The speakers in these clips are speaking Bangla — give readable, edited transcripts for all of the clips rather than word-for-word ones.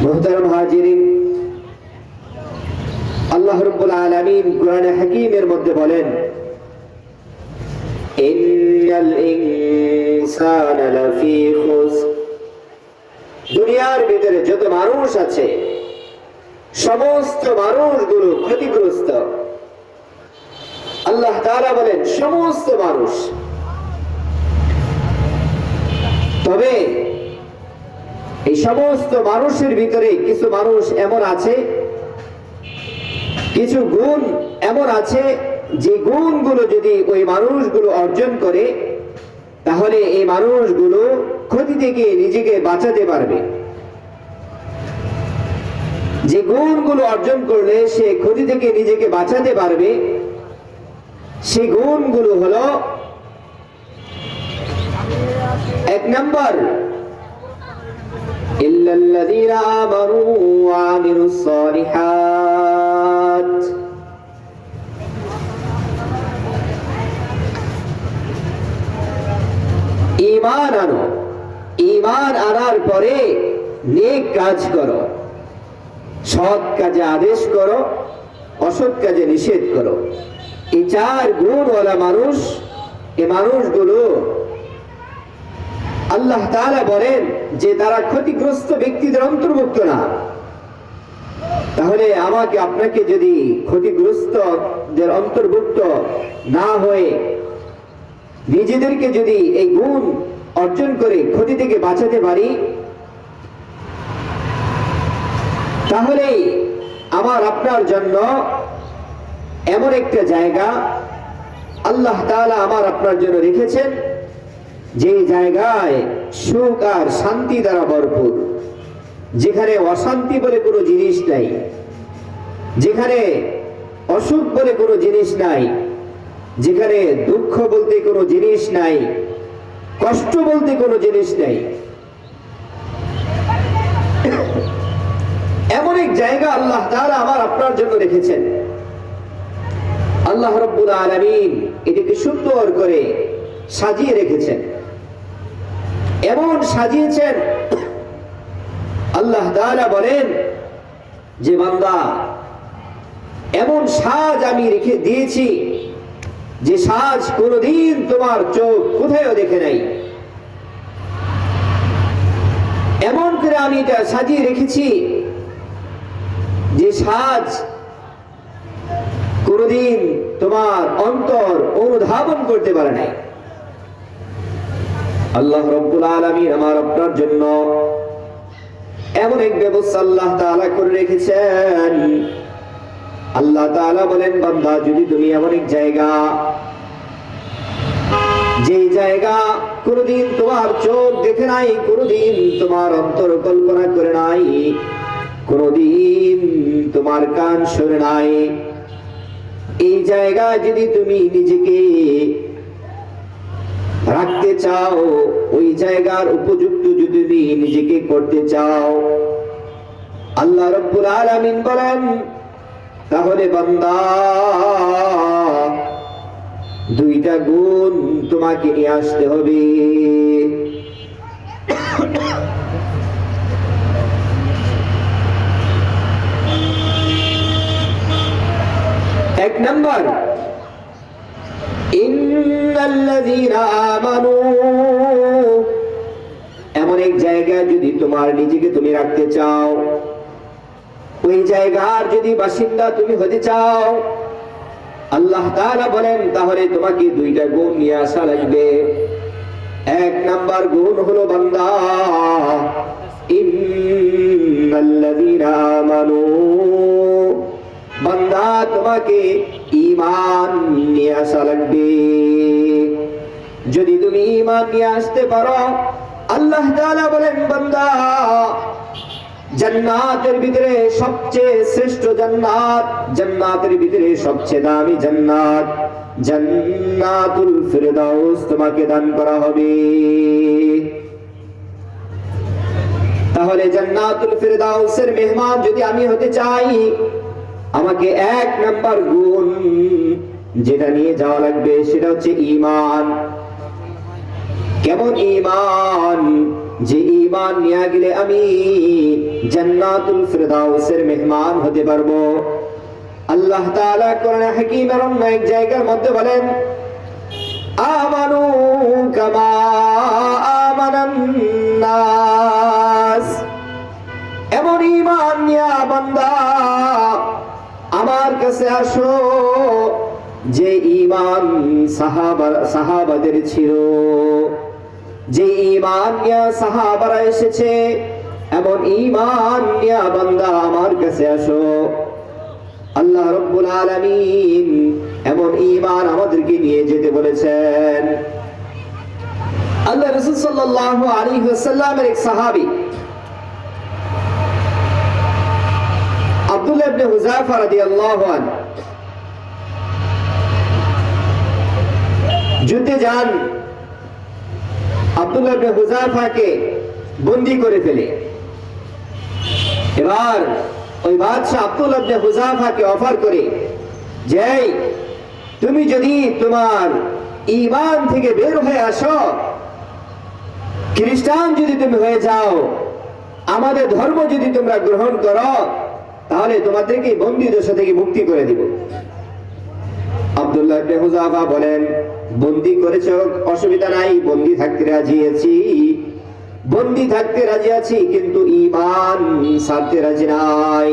মুহতারাম হাজিরিন, আল্লাহ রাব্বুল আলামিন কুরআনে হাকীমের মধ্যে বলেন, ইন্নাল ইনসানা লাফী খুসর। দুনিয়ার ভিতরে যত মানুষ আছে সমস্ত মানুষগুলো ক্ষতিগ্রস্ত। আল্লাহ তাআলা বলেন সমস্ত মানুষ। তবে এই সমস্ত মানুষের ভিতরে কিছু মানুষ এমন আছে, কিছু গুণ এমন আছে যে গুণগুলো যদি ওই মানুষগুলো অর্জন করে তাহলে এই মানুষগুলো ক্ষতি থেকে নিজেকে বাঁচাতে পারবে। যে গুণগুলো অর্জন করলে সে ক্ষতি থেকে নিজেকে বাঁচাতে পারবে, সেই গুণগুলো হলো, এক নম্বর, ইল্লাল্লাযীনা আমানু ওয়া আমিলুস সালিহাত। ঈমান আনো, ঈমান আনার পরে নেক কাজ করো, সৎ কাজে আদেশ করো, অসৎ কাজে নিষেধ করো। এই চার গুণওয়ালা মানুষ, এই মানুষগুলো আল্লাহ তাআলা বলেন যে তারা ক্ষতিগ্রস্ত ব্যক্তিদের অন্তর্ভুক্ত না। তাহলে আমাকে আপনাকে যদি ক্ষতিগ্রস্তদের অন্তর্ভুক্ত না হয়ে নিজেদেরকে যদি এই গুণ অর্জন করে ক্ষতি থেকে বাঁচাতে পারি, তাহলে আমার আপনার জন্য এমন একটা জায়গা আল্লাহ তাআলা আমার আপনার জন্য রেখেছেন, যে জায়গায় সুখ আর শান্তি দ্বারা ভরপুর, যেখানে অশান্তি বলে কোনো জিনিস নাই, যেখানে অসুখ বলে কোনো জিনিস নাই, যেখানে দুঃখ বলতে কোনো জিনিস নাই, কষ্ট বলতে কোনো জিনিস নাই। এমন এক জায়গা আল্লাহ তাআলা আমার আপনার জন্য রেখেছেন। আল্লাহ রাব্বুল আলামিন এটাকে সুন্দর করে সাজিয়ে রেখেছেন। এমন সাজিয়েছেন, আল্লাহ তাআলা বলেন যে বান্দা, এমন সাজ আমি রেখে দিয়েছি যে সাজ কোনদিন তোমার চোখ কোথাও দেখে নাই। এমন করে আমি এটা সাজিয়ে রেখেছি যে সাজ কোনদিন তোমার অন্তর অনুধাবন করতে পারে নাই। আল্লাহ রাব্বুল আলামিন আমার আপনার জন্য এমন এক ব্যবস্থা আল্লাহ তাআলা করে রেখেছেন। আল্লাহ তাআলা বলেন, বান্দা, যদি তুমি এমন এক জায়গা, যে জায়গা কোনদিন তোমার চোখ দেখে নাই, কোনদিন তোমার অন্তর কল্পনা করে নাই, কোনদিন তোমার কান শুনে নাই, এই জায়গায় যদি তুমি নিজেকে রাখতে চাও, ওই জায়গার উপযুক্ত যদি তুমি নিজেকে করতে চাও, আল্লাহ রাব্বুল আলামিন বলেন, তাহলে বান্দা, দুইটা গুণ তোমাকে নিয়ে আসতে হবে। এক নম্বর, ইন্নাল্লাযীনা আমানু। এমন এক জায়গায় যদি তোমার নিজেকে তুমি রাখতে চাও, ওই জায়গার যদি বাসিন্দা তুমি হতে চাও, আল্লাহ তাআলা বলেন, তাহলে তোমাকে দুইটা গুণ নিয়ে আসা লাগবে। এক নাম্বার গুণ হলো, বান্দা, ইন্নাল্লাযীনা আমানু। বান্দা, তোমাকে ঈমান নিয়ে আসা লাগবে। যদি তুমি ঈমান নিয়ে আসতে পারো, আল্লাহ তাআলা বলেন, বান্দা, জান্নাতের ভিতরে সবচেয়ে শ্রেষ্ঠ জান্নাত, জান্নাতের ভিতরে সবচেয়ে দামি জান্নাত, জান্নাতুল ফিরদাউস তোমাকে দান করা হবে। তাহলে জান্নাতুল ফিরদাউসের মেহমান যদি আমি হতে চাই, আমাকে এক নাম্বার গুণ যেটা নিয়ে যাওয়া লাগবে সেটা হচ্ছে ঈমান। কেমন ঈমান? যে ঈমান নিয়ে গেলে আমি জান্নাতুল ফিরদাউসের মেহমান হতে পারবো। আল্লাহ তাআলা কোরআনে হাকীমের অন্য এক জায়গার মধ্যে বলেন, আমানু কামা আমানান নাস। এমন ঈমান নিয়া বান্দা আমার কাছে আসো যে ঈমান সাহাবাদের ছিল, যে ঈমান নিয়া সাহাবারা এসেছে, এমন ঈমান নিয়া বান্দা আমার কাছে আসো। আল্লাহ রাব্বুল আলামিন এমন ঈমান আমাদেরকে নিয়ে যেতে বলেছেন। আল্লাহ রাসূল সাল্লাল্লাহু আলাইহি ওয়াসাল্লামের এক সাহাবী আব্দুল্লাহ ইবনে হুযায়ফা রাদিয়াল্লাহু আনহু যুদ্ধে যান। আব্দুল্লাহ ইবনে হুযায়ফাকে বন্দী করে ফেলে। এবার ওই বাদশা আব্দুল্লাহ ইবনে হুযায়ফাকে অফার করে যে তুমি যদি তোমার ঈমান থেকে বের হয়ে আসো, খ্রিস্টান যদি তুমি হয়ে যাও, আমাদের ধর্ম যদি তোমরা গ্রহণ করো, তাহলে তোমাদেরকে বন্দী দশা থেকে মুক্তি করে দিব। আব্দুল্লাহ ইবনে হুযায়ফা বলেন, বন্দী করেছো অসুবিধা নাই, বন্দী থাকতে রাজি আছি, বন্দী থাকতে রাজি আছি, কিন্তু ঈমান ছাড়তে রাজি নাই।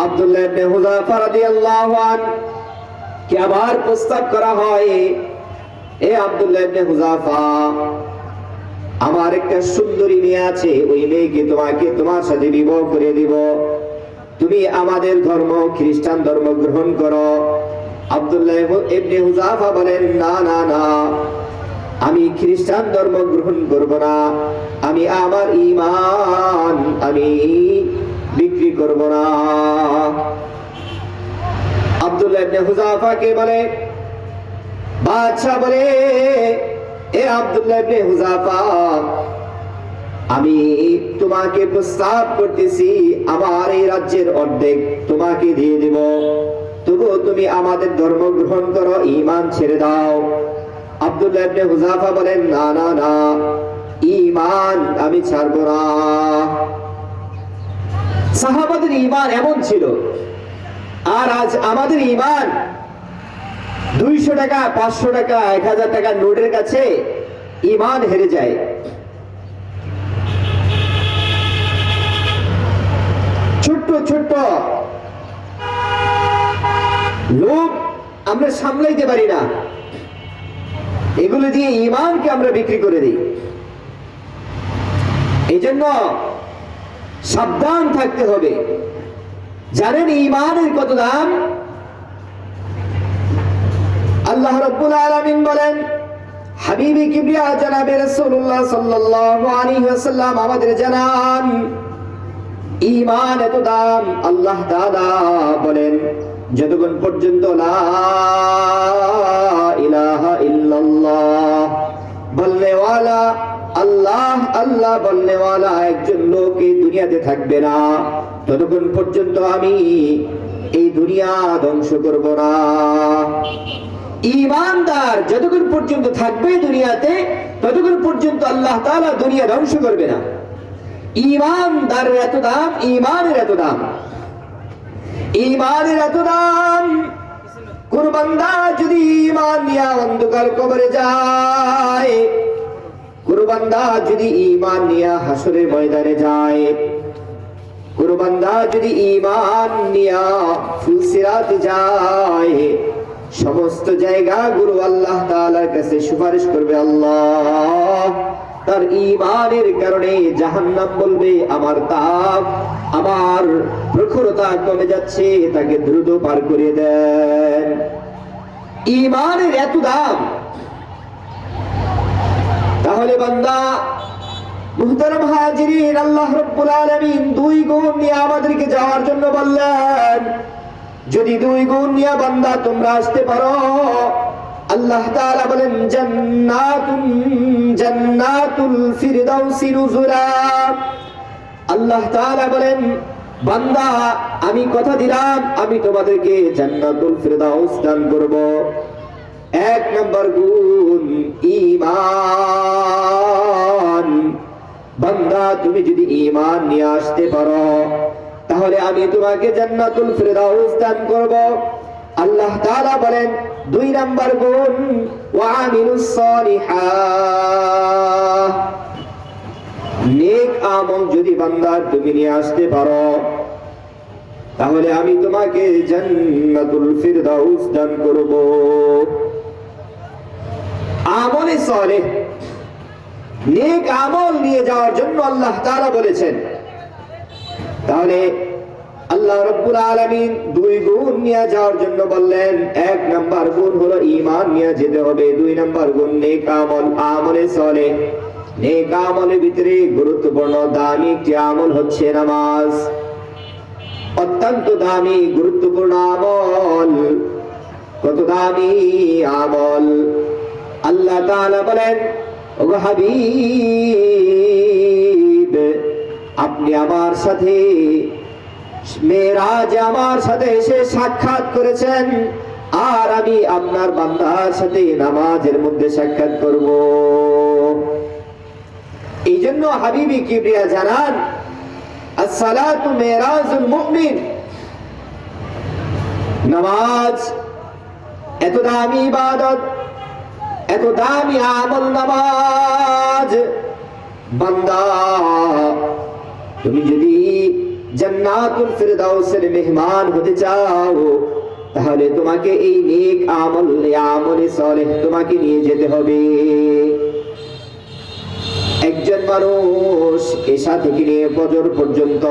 আব্দুল্লাহ ইবনে হুযায়ফা রাদিয়াল্লাহু আনহু কে আবার প্রস্তাব করা হয়, এ আব্দুল্লাহ ইবনে হুযায়ফা, আমার একটা সুন্দরী মেয়ে আছে, ওই মেয়েকে তোমার সাথে বিবাহ করে দিব, তুমি আমাদের ধর্ম খ্রিস্টান ধর্ম গ্রহণ করো। আব্দুল্লাহ ইবনে হুযায়ফা বলেন, না না না, আমি খ্রিস্টান ধর্ম গ্রহণ করব না, আমি আমার ঈমান আমি বিক্রি করব না। আব্দুল্লাহ ইবনে হুযায়ফাকে বলে, বাদশা বলে, এ আব্দুল্লাহ ইবনে হুযায়ফা, আমি তোমাকে প্রস্তাব করতেছি, আমার এই রাজ্যের অর্ধেক তোমাকে দিয়ে দেব, তবুও তুমি আমাদের ধর্ম গ্রহণ করো, ঈমান ছেড়ে দাও। আব্দুল্লাহ ইবনে হুযায়ফা বলেন, না না না, ঈমান আমি ছাড়বো না। সাহাবাদের ঈমান এমন ছিল, আর আজ আমাদের ঈমান 200 টাকা 500 টাকা 1000 টাকা নোটের কাছে ঈমান হেরে যায়। ছোট্ট ছোট্ট লোভ আমরা সামলাইতে পারি না, এগুলো দিয়ে ঈমানকে আমরা বিক্রি করে দিই। এই জন্য সাবধান থাকতে হবে। জানেন ঈমানের কত দাম? আল্লাহ রাব্বুল আলামিন বলেন, হাবিবে কিবরিয়া জনাবে রাসূলুল্লাহ সাল্লাল্লাহু আলাইহি ওয়াসাল্লাম আমাদের জানান, ঈমান এত দাম। আল্লাহ তাআলা বলেন, যতক্ষণ পর্যন্ত লা ইলাহা ইল্লাল্লাহ বলনে ওয়ালা, আল্লাহ আল্লাহ বলনে ওয়ালা একজন লোক এই দুনিয়াতে থাকবে না, ততক্ষণ পর্যন্ত আমি এই দুনিয়া ধ্বংস করব না। ঈমানদার যতক্ষণ পর্যন্ত থাকবে দুনিয়াতে, ততক্ষণ পর্যন্ত আল্লাহ তাআলা দুনিয়া ধ্বংস করবে না। ঈমানদারের এত দাম, ঈমানের এত দাম, ঈমানের এত দাম। কোন বান্দা যদি ঈমান নিয়ে অন্ধকার কবরে যায়, কোন বান্দা যদি ঈমান নিয়ে হাসরের ময়দানে যায়, কোন বান্দা যদি ঈমান নিয়ে ফুলসিরাতে যায়, সমস্ত জায়গাগুলো আল্লাহ তাআলার কাছে সুপারিশ করবে, আল্লাহ তার ঈমানের কারণে জাহান্নাম বলবে আমার তাপ, আমার প্রখরতা কমে যাচ্ছে, তাকে দ্রুত পার করে দেন। ঈমানের এত দাম। তাহলে বান্দা মুহতারাম হাজিরিন, আল্লাহ রাব্বুল আলামিন 2 গুণ নিয়ে আমাদেরকে যাওয়ার জন্য বললেন। যদি 2 গুণ নিয়ে বান্দা তোমরা আসতে পারো, আল্লাহ তাআলা বলেন, জান্নাতুল ফিরদাউসি নুজুলা। আল্লাহ তাআলা বলেন, বান্দা আমি কথা দিলাম, আমি তোমাদেরকে জান্নাতুল ফিরদাউস দান করব। এক নম্বর গুণ ঈমান। বান্দা তুমি যদি ঈমান নিয়ে আসতে পারো তাহলে আমি তোমাকে জান্নাতুল ফিরদাউস দান করব। আল্লাহ তাআলা বলেন দুই নম্বর গুণ ওয়া আমিলুস সালিহাত। নেক আমল যদি বান্দা তুমি নিয়ে আসতে পারো তাহলে আমি তোমাকে জান্নাতুল ফিরদাউস দান করব। আমলে সালেহ, নেক আমল নিয়ে যাওয়ার জন্য আল্লাহ তাআলা বলেছেন। তাহলে আল্লাহ রাব্বুল আলামিন দুই গুণ নিয়ে যাওয়ার জন্য বললেন। এক নাম্বার গুণ হলো ঈমান নিয়ে যেতে হবে, দুই নাম্বার গুণ নেক আমল, আমলে সালেহ। নেক আমলের ভিতরে গুরুত্বপূর্ণ দামি একটি আমল হচ্ছে নামাজ। অত্যন্ত দামি গুরুত্বপূর্ণ আমল। কত দামি আমল! আল্লাহ তাআলা বলেন, ওগো হাবিব, আপনি আমার সাথে মেরাজে আমার সাথে এসে সাক্ষাৎ করেছেন, আর আমি আপনার বান্দার সাথে নামাজের মধ্যে সাক্ষাৎ করব। এই জন্য হাবিবি কিবরিয়া জানান, আসসালাতু মেরাজুল মুমিন। নামাজ এত দামি ইবাদত, এত দামি আমল নামাজ। বান্দা তুমি যদি জান্নাতুল ফিরদাউসের মেহমান হতে চাও তাহলে তোমাকে এই নেক আমল, আমলে সালেহ তোমাকে নিয়ে যেতে হবে। একজন মানুষ এশা থেকে নিয়ে ফজর পর্যন্ত,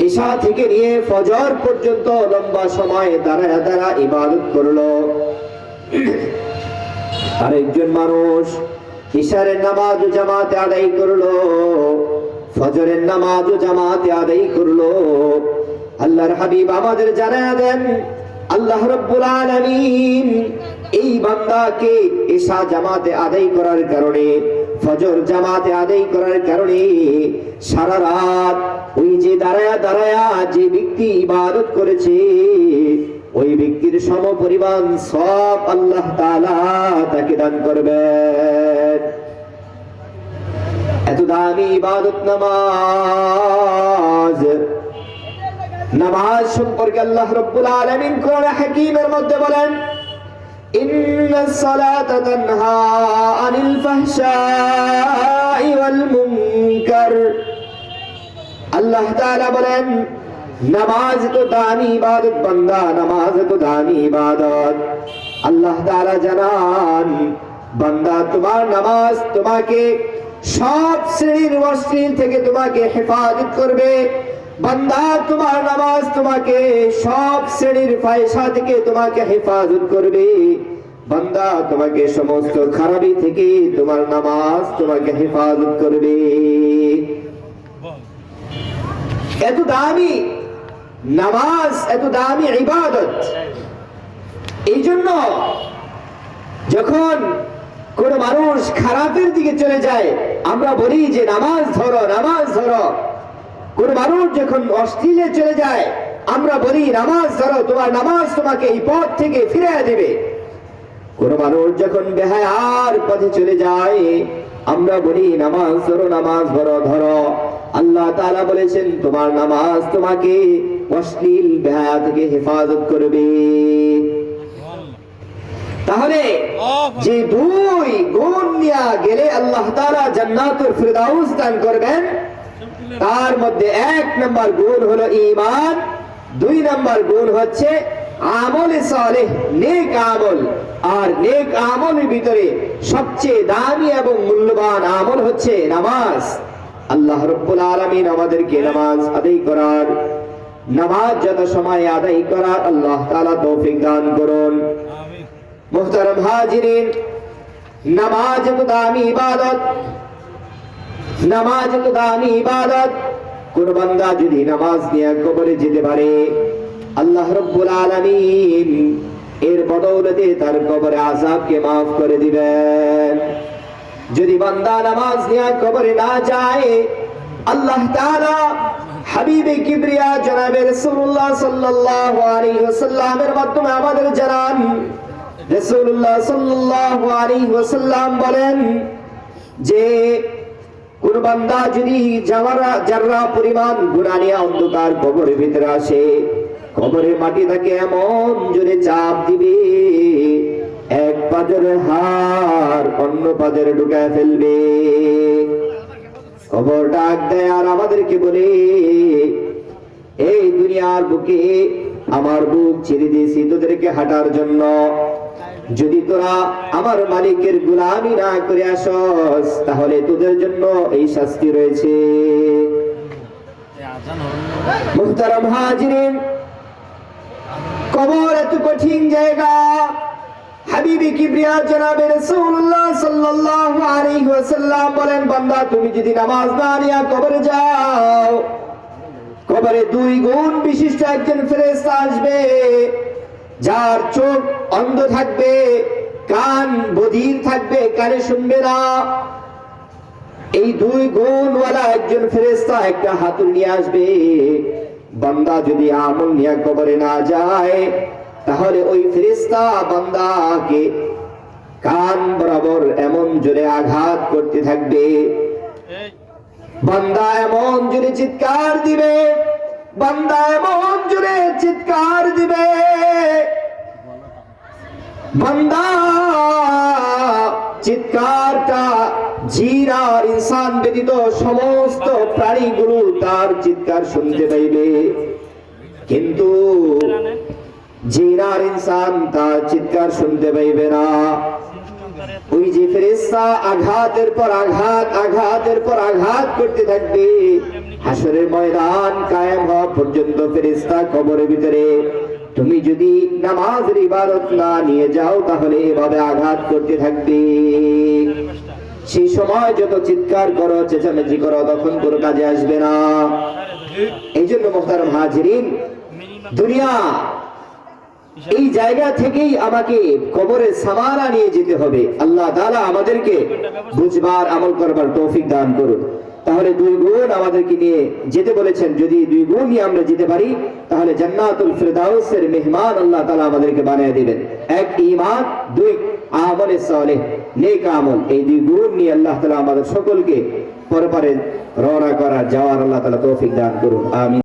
এশা থেকে নিয়ে ফজর পর্যন্ত লম্বা সময় দাঁড়ায় দাঁড়া ইবাদত করলো। আরেকজন মানুষ ইশারের নামাজ জামাতে আদায় করলো, ফজরের নামাজ জামাতে আদায় করলো। আল্লাহর হাবিব আমাদের জানায়া দেন, আল্লাহ রাব্বুল আলামিন এই বান্দাকে ইশা জামাতে আদায় করার কারণে, ফজর জামাতে আদায় করার কারণে সারা রাত ওই যে দাঁড়ায়া দাঁড়ায়া যে ব্যক্তি ইবাদত করেছে ওই ব্যক্তির সমপরিমাণ সব আল্লাহ তাআলা তাকে দান করবেন। এত দামি ইবাদত নামাজ। নামাজ সম্পর্কে আল্লাহ রাব্বুল আলামিন কোরআন হাকীমের মধ্যে বলেন, ইন্নাস সালাতা তানহা আনিল ফাহশাই ওয়াল মুনকার। আল্লাহ তাআলা বলেন, নামাজ তো দামি ইবাদত বান্দা, নামাজ তো দামি ইবাদত। আল্লাহ তাআলা জানান, বান্দা তোমার নামাজ তোমাকে সব শ্রেণীর অশ্লীল থেকে তোমাকে হেফাজত করবে। বান্দা তোমার নামাজ তোমাকে সব শ্রেণীর ফায়সা থেকে তোমাকে হেফাজত করবে। বান্দা তোমাকে সমস্ত খারাপি থেকে তোমার নামাজ তোমাকে হেফাজত করবে। এত দামি নামাজ, এত দামি ইবাদত। এই জন্য যখন কোন মানুষ খারাপের দিকে চলে যায় আমরা বলি যে নামাজ ধরো, নামাজ ধরো। কোন মানুষ যখন অশ্লীলে চলে যায় আমরা বলি নামাজ ধরো, তোমার নামাজ তোমাকে এই পথ থেকে ফিরিয়ে দেবে। কোন মানুষ যখন বেহায়ার পথে চলে যায় আমরা বলি নামাজ ধরো, নামাজ ধরো, ধরো। আল্লাহ তাআলা বলেছেন তোমার নামাজ তোমাকে অশ্লীল বেহায়া থেকে হেফাজত করবে। তাহলে যে দুই গুণ নিয়ে গেলে আল্লাহ তাআলা জান্নাতুল ফিরদাউস দান করবেন, তার মধ্যে এক নাম্বার গুণ হলো ঈমান, দুই নাম্বার গুণ হচ্ছে আমলে সালেহ, নেক আমল। আর নেক আমলের ভিতরে সবচেয়ে দামি এবং মূল্যবান আমল হচ্ছে নামাজ। আল্লাহ রাব্বুল আলামিন আমাদেরকে নামাজ আদায় করার, নামাজ যত সময় আদায় করার আল্লাহ তাআলা তৌফিক দান করুন। মুহতারাম হাজিরিন, নামাজ তো দামি ইবাদত, নামাজ তো দামি ইবাদত। কোন বান্দা যদি নামাজ নিয়ে কবরে যেতে পারে আল্লাহ রাব্বুল আলামিন এর বদৌলতে তার কবরে আযাবকে maaf করে দিবেন। যদি বান্দা নামাজ নিয়ে কবরে না যায় আল্লাহ তাআলা হাবিবে কিবরিয়া জনাবে রাসূলুল্লাহ সাল্লাল্লাহু আলাইহি ওয়াসাল্লামের মাধ্যমে আমাদের জানান, রাসূলুল্লাহ সাল্লাল্লাহু আলাইহি ওয়াসাল্লাম বলেন যে কোন বান্দা যদি জাররা পরিমাণ গুনাহ নিয়ে অন্ধকার কবরের ভিতরে আসে, কবরের মাটি তাকে এমন জোরে চাপ দিবে, এক পাজরের হাড় অন্য পাজরে ঢুকায় ফেলবে। কবর ডাক দেয় আর আমাদেরকে বলে, এই দুনিয়ার বুকে আমার বুক ছেড়ে দিয়েছি তোদেরকে হাঁটার জন্য, যদি তোরা আমার মালিকের গোলামি না করে আসস তাহলে তোদের জন্য এই শাস্তি রয়েছে। মুহতারাম হাজিরিন, কবর এত কঠিন জায়গা। হাবিবে কিবরিয়া জনাবে রাসূলুল্লাহ সাল্লাল্লাহু আলাইহি ওয়াসাল্লাম বলেন, বান্দা তুমি যদি নামাজ না নিয়ে কবরে যাও, কবরে 2 গুণ বিশিষ্ট একজন ফেরেশতা আসবে, যার চোখ অন্ধ থাকবে, কান বধির থাকবে, কানে শুনবে না। এই 2 গুণওয়ালা একজন ফেরেশতা একটা হাতুড়ি নিয়ে আসবে। বান্দা যদি আমল নিয়ে কবরে না যায় তাহলে ওই ফেরেশতা বান্দাকে কান বরাবর এমন জোরে আঘাত করতে থাকবে, বান্দা এমন জোরে চিৎকার দিবে, বান্দা এমন জোরে চিৎকার দিবে, বান্দা চিৎকারটা জিন আর ইনসান ব্যতীত সমস্ত প্রাণীগুলো তার চিৎকার শুনতে পাইবে, কিন্তু জিন আর ইনসান তার চিৎকার শুনতে পাইবে না। ওই যে ফেরেশতা আঘাতের পর আঘাত, আঘাতের পর আঘাত করতে থাকবে, হাসরের ময়দান কায়েম হওয়া পর্যন্ত ফেরেশতা কবরের ভিতরে তুমি যদি নামাজের ইবাদত না নিয়ে যাও তাহলে এভাবে আঘাত করতে থাকবে। সেই সময় যত চিৎকার করো, চেঁচামেচি করো, তখন কোনো কাজে আসবে না। এই জন্য মুহতারাম হাজিরিন, দুনিয়া এই জায়গা থেকেই আমাকে কবরের সামানা নিয়ে যেতে হবে। আল্লাহ তাআলা আমাদেরকে বুঝবার, আমল করবার তৌফিক দান করুন। তাহলে 2 গুণ আমাদেরকে নিয়ে যেতে বলেছেন, যদি 2 গুণ নিয়ে আমরা যেতে পারি তাহলে জান্নাতুল ফিরদাউসের মেহমান আল্লাহ তাআলা আমাদেরকে বানিয়ে দিবেন। 1 ঈমান, 2 আমলে সালেহ, নেক আমল। এই 2 গুণ নিয়ে আল্লাহ তাআলা আমাদের সকলকে পরপারে রওনা করার, যাওয়ার আল্লাহ তাআলা তৌফিক দান করুন। আমিন।